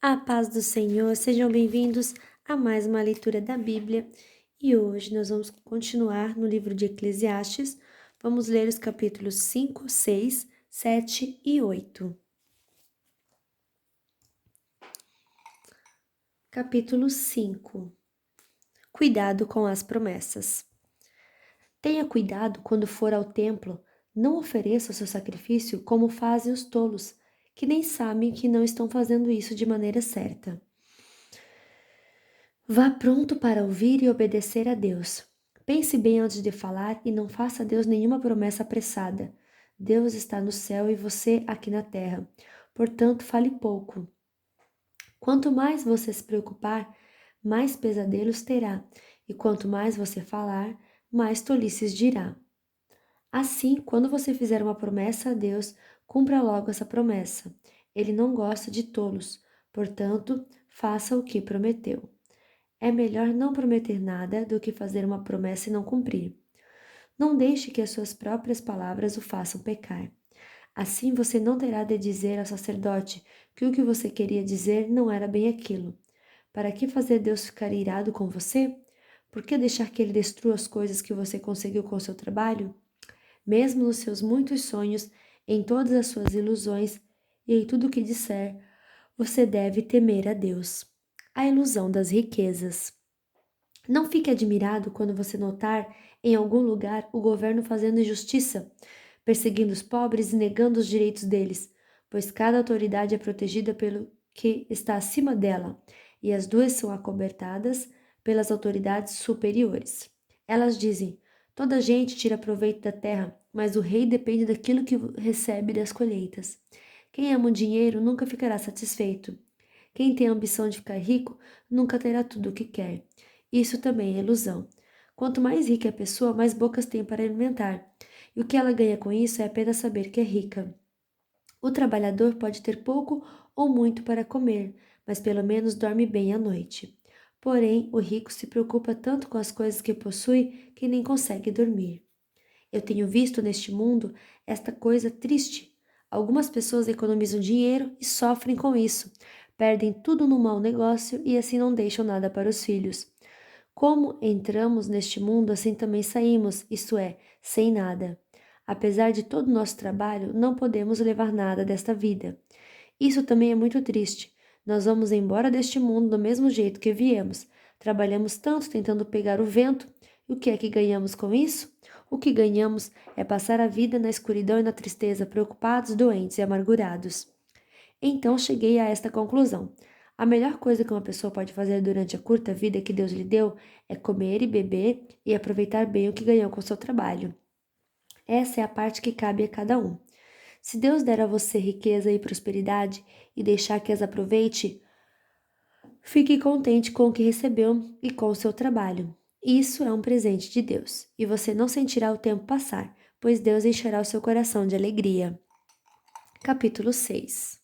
A paz do Senhor, sejam bem-vindos a mais uma leitura da Bíblia. E hoje nós vamos continuar no livro de Eclesiastes. Vamos ler os capítulos 5, 6, 7 e 8. Capítulo 5. Cuidado com as promessas. Tenha cuidado quando for ao templo, não ofereça o seu sacrifício como fazem os tolos, que nem sabem que não estão fazendo isso de maneira certa. Vá pronto para ouvir e obedecer a Deus. Pense bem antes de falar e não faça a Deus nenhuma promessa apressada. Deus está no céu e você aqui na terra. Portanto, fale pouco. Quanto mais você se preocupar, mais pesadelos terá. E quanto mais você falar, mais tolices dirá. Assim, quando você fizer uma promessa a Deus, cumpra logo essa promessa. Ele não gosta de tolos. Portanto, faça o que prometeu. É melhor não prometer nada do que fazer uma promessa e não cumprir. Não deixe que as suas próprias palavras o façam pecar. Assim você não terá de dizer ao sacerdote que o que você queria dizer não era bem aquilo. Para que fazer Deus ficar irado com você? Por que deixar que ele destrua as coisas que você conseguiu com seu trabalho? Mesmo nos seus muitos sonhos, em todas as suas ilusões e em tudo o que disser, você deve temer a Deus. A ilusão das riquezas. Não fique admirado quando você notar em algum lugar o governo fazendo injustiça, perseguindo os pobres e negando os direitos deles, pois cada autoridade é protegida pelo que está acima dela, e as duas são acobertadas pelas autoridades superiores. Elas dizem: toda gente tira proveito da terra, mas o rei depende daquilo que recebe das colheitas. Quem ama o dinheiro nunca ficará satisfeito. Quem tem a ambição de ficar rico nunca terá tudo o que quer. Isso também é ilusão. Quanto mais rica é a pessoa, mais bocas tem para alimentar. E o que ela ganha com isso é apenas saber que é rica. O trabalhador pode ter pouco ou muito para comer, mas pelo menos dorme bem à noite. Porém, o rico se preocupa tanto com as coisas que possui que nem consegue dormir. Eu tenho visto neste mundo esta coisa triste. Algumas pessoas economizam dinheiro e sofrem com isso. Perdem tudo no mau negócio e assim não deixam nada para os filhos. Como entramos neste mundo, assim também saímos, isto é, sem nada. Apesar de todo o nosso trabalho, não podemos levar nada desta vida. Isso também é muito triste. Nós vamos embora deste mundo do mesmo jeito que viemos. Trabalhamos tanto tentando pegar o vento, e o que é que ganhamos com isso? O que ganhamos é passar a vida na escuridão e na tristeza, preocupados, doentes e amargurados. Então cheguei a esta conclusão. A melhor coisa que uma pessoa pode fazer durante a curta vida que Deus lhe deu é comer e beber e aproveitar bem o que ganhou com seu trabalho. Essa é a parte que cabe a cada um. Se Deus der a você riqueza e prosperidade e deixar que as aproveite, fique contente com o que recebeu e com o seu trabalho. Isso é um presente de Deus, e você não sentirá o tempo passar, pois Deus encherá o seu coração de alegria. Capítulo 6.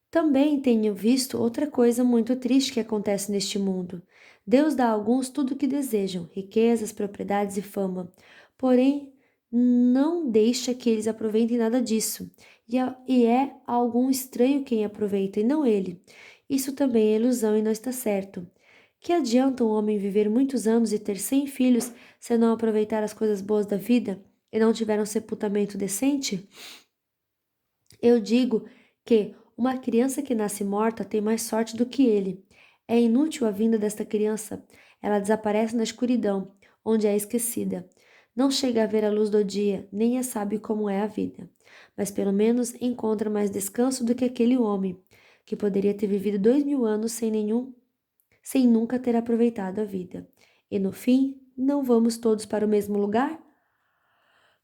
Também tenho visto outra coisa muito triste que acontece neste mundo. Deus dá a alguns tudo o que desejam, riquezas, propriedades e fama. Porém, não deixa que eles aproveitem nada disso. E é algum estranho quem aproveita, e não ele. Isso também é ilusão e não está certo. Que adianta um homem viver muitos anos e ter 100 filhos se não aproveitar as coisas boas da vida e não tiver um sepultamento decente? Eu digo que uma criança que nasce morta tem mais sorte do que ele. É inútil a vinda desta criança. Ela desaparece na escuridão, onde é esquecida. Não chega a ver a luz do dia, nem a sabe como é a vida. Mas pelo menos encontra mais descanso do que aquele homem, que poderia ter vivido 2000 anos sem nunca ter aproveitado a vida. E no fim, não vamos todos para o mesmo lugar?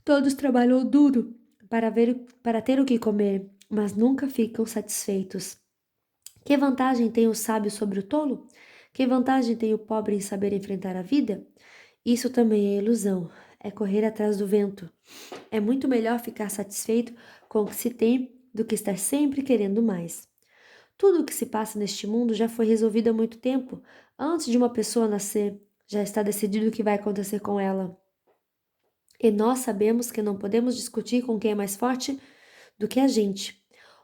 Todos trabalham duro para ter o que comer, mas nunca ficam satisfeitos. Que vantagem tem o sábio sobre o tolo? Que vantagem tem o pobre em saber enfrentar a vida? Isso também é ilusão, é correr atrás do vento. É muito melhor ficar satisfeito com o que se tem do que estar sempre querendo mais. Tudo o que se passa neste mundo já foi resolvido há muito tempo, antes de uma pessoa nascer. Já está decidido o que vai acontecer com ela. E nós sabemos que não podemos discutir com quem é mais forte. do que a gente.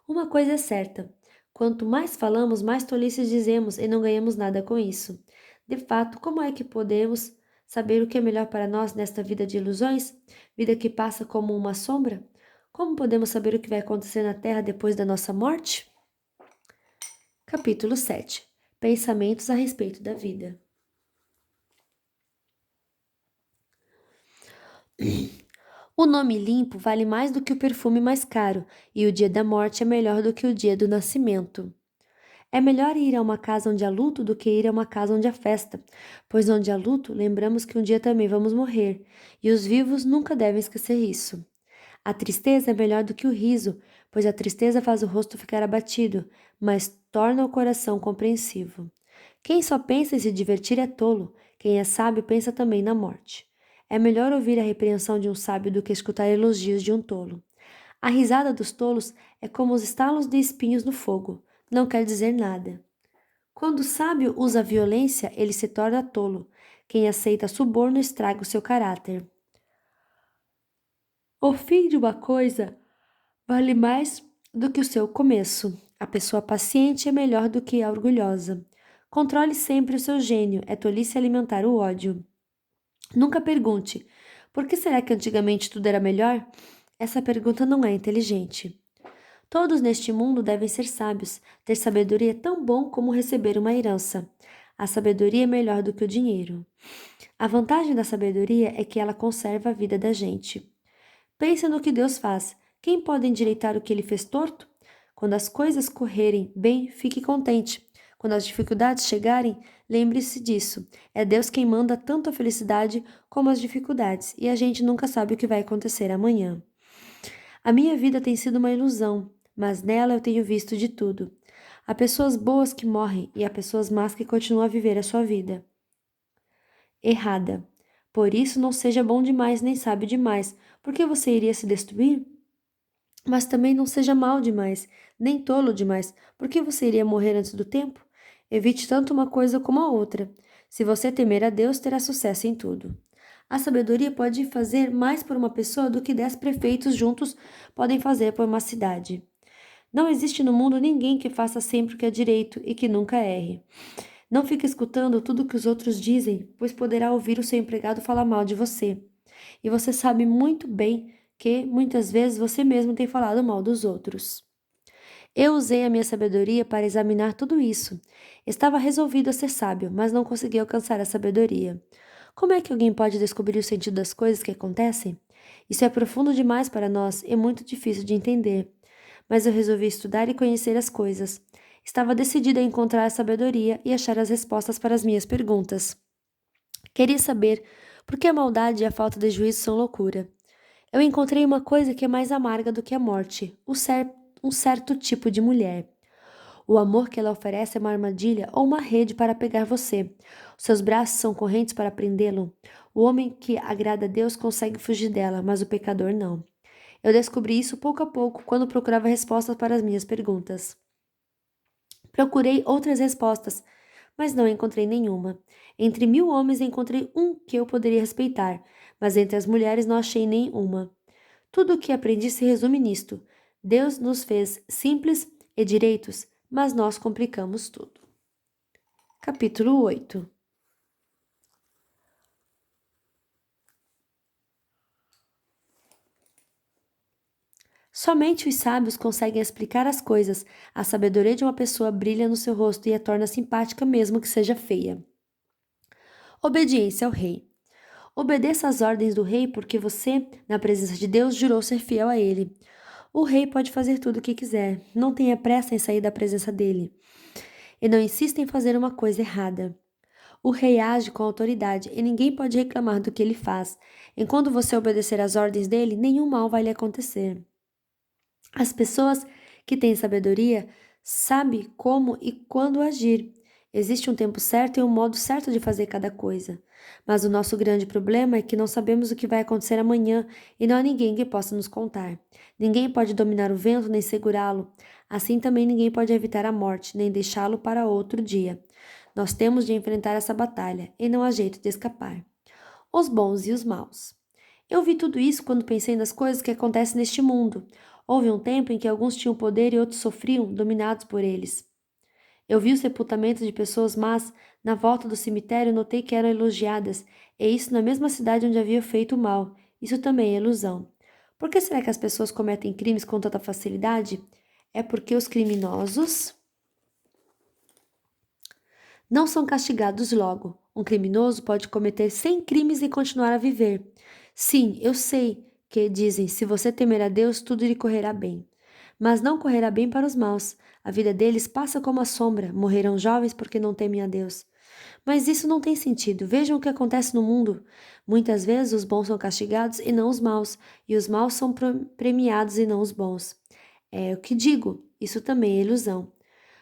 Uma coisa é certa: quanto mais falamos, mais tolices dizemos e não ganhamos nada com isso. De fato, como é que podemos saber o que é melhor para nós nesta vida de ilusões? Vida que passa como uma sombra? Como podemos saber o que vai acontecer na Terra depois da nossa morte? Capítulo 7. Pensamentos a respeito da vida. O nome limpo vale mais do que o perfume mais caro, e o dia da morte é melhor do que o dia do nascimento. É melhor ir a uma casa onde há luto do que ir a uma casa onde há festa, pois onde há luto, lembramos que um dia também vamos morrer, e os vivos nunca devem esquecer isso. A tristeza é melhor do que o riso, pois a tristeza faz o rosto ficar abatido, mas torna o coração compreensivo. Quem só pensa em se divertir é tolo, quem é sábio pensa também na morte. É melhor ouvir a repreensão de um sábio do que escutar elogios de um tolo. A risada dos tolos é como os estalos de espinhos no fogo, não quer dizer nada. Quando o sábio usa a violência, ele se torna tolo. Quem aceita suborno estraga o seu caráter. O fim de uma coisa vale mais do que o seu começo. A pessoa paciente é melhor do que a orgulhosa. Controle sempre o seu gênio, é tolice alimentar o ódio. Nunca pergunte: por que será que antigamente tudo era melhor? Essa pergunta não é inteligente. Todos neste mundo devem ser sábios. Ter sabedoria é tão bom como receber uma herança. A sabedoria é melhor do que o dinheiro. A vantagem da sabedoria é que ela conserva a vida da gente. Pense no que Deus faz. Quem pode endireitar o que ele fez torto? Quando as coisas correrem bem, fique contente. Quando as dificuldades chegarem, lembre-se disso. É Deus quem manda tanto a felicidade como as dificuldades, e a gente nunca sabe o que vai acontecer amanhã. A minha vida tem sido uma ilusão, mas nela eu tenho visto de tudo. Há pessoas boas que morrem e há pessoas más que continuam a viver a sua vida. Errada. Por isso não seja bom demais nem sábio demais, porque você iria se destruir? Mas também não seja mau demais, nem tolo demais, porque você iria morrer antes do tempo? Evite tanto uma coisa como a outra. Se você temer a Deus, terá sucesso em tudo. A sabedoria pode fazer mais por uma pessoa do que 10 prefeitos juntos podem fazer por uma cidade. Não existe no mundo ninguém que faça sempre o que é direito e que nunca erre. Não fique escutando tudo o que os outros dizem, pois poderá ouvir o seu empregado falar mal de você. E você sabe muito bem que, muitas vezes, você mesmo tem falado mal dos outros. Eu usei a minha sabedoria para examinar tudo isso. Estava resolvido a ser sábio, mas não consegui alcançar a sabedoria. Como é que alguém pode descobrir o sentido das coisas que acontecem? Isso é profundo demais para nós e muito difícil de entender. Mas eu resolvi estudar e conhecer as coisas. Estava decidida a encontrar a sabedoria e achar as respostas para as minhas perguntas. Queria saber por que a maldade e a falta de juízo são loucura. Eu encontrei uma coisa que é mais amarga do que a morte, um certo tipo de mulher. O amor que ela oferece é uma armadilha ou uma rede para pegar você. Os seus braços são correntes para prendê-lo. O homem que agrada a Deus consegue fugir dela, mas o pecador não. Eu descobri isso pouco a pouco quando procurava respostas para as minhas perguntas. Procurei outras respostas, mas não encontrei nenhuma. Entre 1000 homens encontrei um que eu poderia respeitar, mas entre as mulheres não achei nenhuma. Tudo o que aprendi se resume nisto. Deus nos fez simples e direitos, mas nós complicamos tudo. Capítulo 8. Somente os sábios conseguem explicar as coisas. A sabedoria de uma pessoa brilha no seu rosto e a torna simpática mesmo que seja feia. Obediência ao rei. Obedeça às ordens do rei porque você, na presença de Deus, jurou ser fiel a ele. O rei pode fazer tudo o que quiser. Não tenha pressa em sair da presença dele. E não insista em fazer uma coisa errada. O rei age com autoridade e ninguém pode reclamar do que ele faz. Enquanto você obedecer às ordens dele, nenhum mal vai lhe acontecer. As pessoas que têm sabedoria sabem como e quando agir. Existe um tempo certo e um modo certo de fazer cada coisa. Mas o nosso grande problema é que não sabemos o que vai acontecer amanhã e não há ninguém que possa nos contar. Ninguém pode dominar o vento nem segurá-lo. Assim também ninguém pode evitar a morte, nem deixá-lo para outro dia. Nós temos de enfrentar essa batalha e não há jeito de escapar. Os bons e os maus. Eu vi tudo isso quando pensei nas coisas que acontecem neste mundo. Houve um tempo em que alguns tinham poder e outros sofriam, dominados por eles. Eu vi o sepultamento de pessoas más na volta do cemitério e notei que eram elogiadas, e isso na mesma cidade onde havia feito o mal. Isso também é ilusão. Por que será que as pessoas cometem crimes com tanta facilidade? É porque os criminosos não são castigados logo. Um criminoso pode cometer 100 crimes e continuar a viver. Sim, eu sei que dizem: se você temer a Deus, tudo lhe correrá bem. Mas não correrá bem para os maus. A vida deles passa como a sombra, morrerão jovens porque não temem a Deus. Mas isso não tem sentido. Vejam o que acontece no mundo. Muitas vezes os bons são castigados e não os maus, e os maus são premiados e não os bons. É o que digo, isso também é ilusão.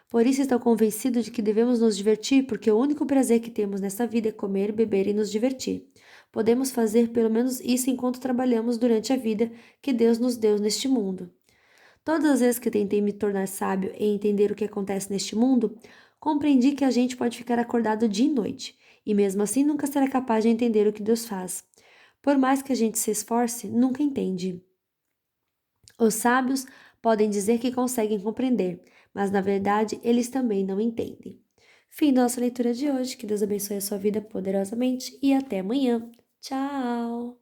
Por isso estou convencido de que devemos nos divertir, porque o único prazer que temos nessa vida é comer, beber e nos divertir. Podemos fazer pelo menos isso enquanto trabalhamos durante a vida que Deus nos deu neste mundo. Todas as vezes que tentei me tornar sábio e entender o que acontece neste mundo, compreendi que a gente pode ficar acordado dia e noite, e mesmo assim nunca será capaz de entender o que Deus faz. Por mais que a gente se esforce, nunca entende. Os sábios podem dizer que conseguem compreender, mas na verdade eles também não entendem. Fim da nossa leitura de hoje. Que Deus abençoe a sua vida poderosamente e até amanhã. Tchau!